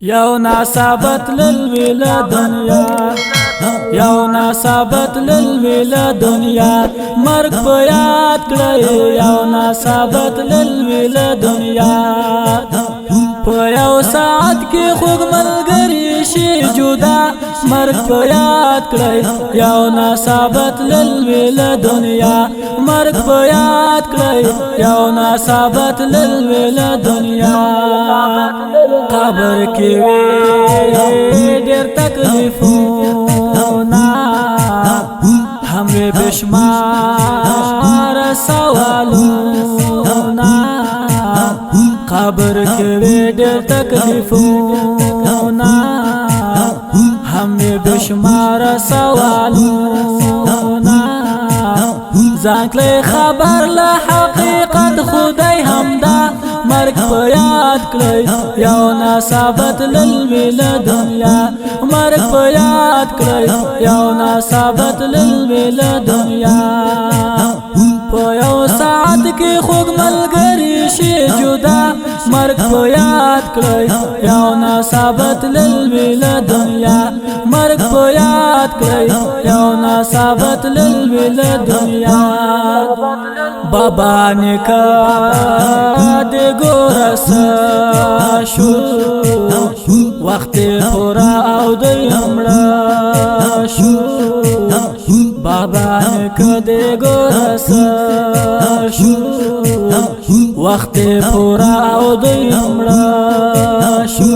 یو ناصابت للویل دنیا یو ناصابت للویل دنیا مرگ په یاد کړی یو ناصابت للویل دنیا په یو ساعت کې خوږ ملګری شي جدا مرگ په یاد کړی یو ناصابت للویل دنیا مرگ په یاد کړی یو ناصابت للویل دنیا قبر کې وی ډېر تکلیفونه همې بشمار سوالونه قبر کې وی ډېر تکلیفونه همې بشمار سوالونه ځان کړئ خبر له حقیقت خدای همدا مرگ په یاد کړی یو ناصابت للویل دنیا مرگ په یاد کړی یو ناصابت للویل دنیا په یو ساعت کې خوږ ملګری شي جدا مرگ په یاد کړی یو ناصابت للویل دنیا مرگ په یاد کړی یو ناصابت للویل دنیا بابا نیکه دې ګورس شو وخت پورا او دې مړه شو بابا نیکه دې ګورس شو وخت پورا او دې مړه شو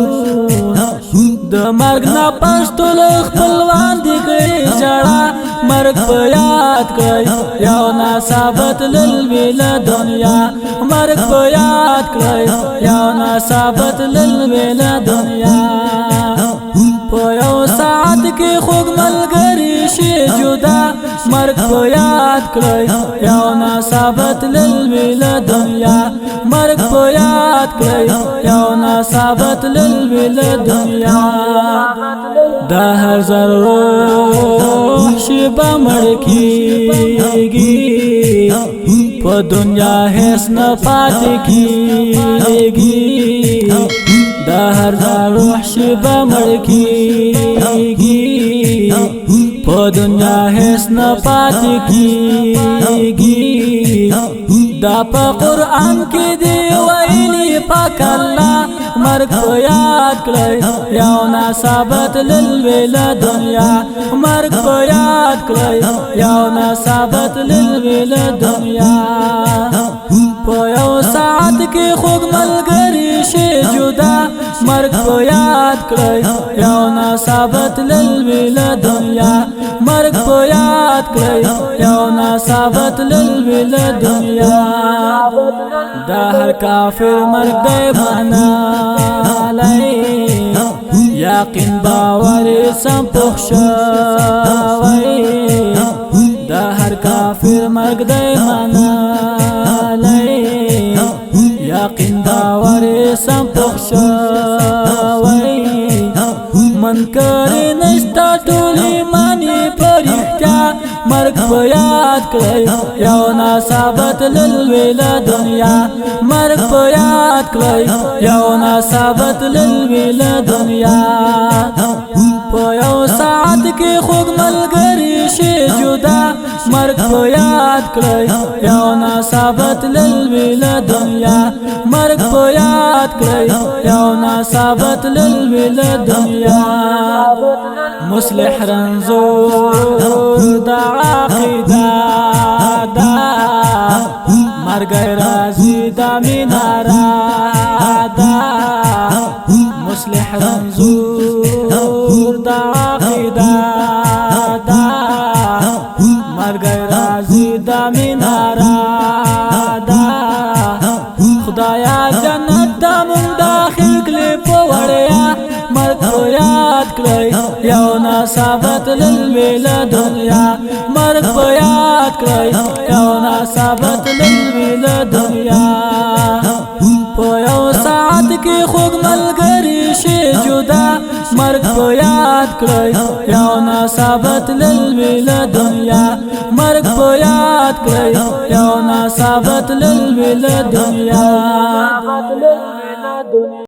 د مرګ نه پس ټول خپلوان دي کړي جړه مرگ په یاد کړی یو ناصابت للویل دنیا مرگ په یاد کړی یو ناصابت للویل دنیا په یو ساعت کې خوږ ملګری شي جدا مرگ په یاد کړی یو ناصابت للویل دنیا مرگ په یاد کړی یو ناصابت للویل دنیا د هر ضرور شي بمړ کیږي په دنیا هیڅ نه پاتې کیږي د هر روح شي بمړ کیږي په دنیا هیڅ نه پاتې کیږي دا په قرآن کې دی ویلي پاک الله مرگ په یاد کړی یو ناصابت للویل دنیا مرگ په یاد کړی یو ناصابت للویل دنیا په یو ساعت کې خوږ ملګری شي جدا مرگ په یاد کړی یو ناصابت للویل دنیا مرگ په یاد کړی یو ناصابت للویل دنیا د هر کافر مرگ دی منالی یقین باور سم پخ شوی د هر کافر مرگ دی منالی یقین باور سم پخ شوی منکر نشتا ټول ایمانی پرښتیا مرگ په یاد کړی یو ناصابت للویل دنیا مرگ په یاد کړی یو ناصابت للویل دنیا په یو ساعت کې خوږ ملګری شي جدا مرگ په یاد کړی یو ناصابت للویل دنیا مرگ په یاد کړی یو ناصابت للویل دنیا مصلح رنزور دا عقیده دا مرگ رازی دا منارا دا مصلح رنزور دا عقیده دا مرگ رازی دا منارا دا خدایا جنت دا من داخل کلی پا وڑیا مرگ په یاد کړی یو ناصابت للویل دنیا مرگ په یاد کړی یو ناصابت للویل دنیا په یو ساعت کې خوږ ملګری شي جدا مرگ په یاد کړی یو ناصابت للویل دنیا مرگ په یاد کړی یو ناصابت للویل دنیا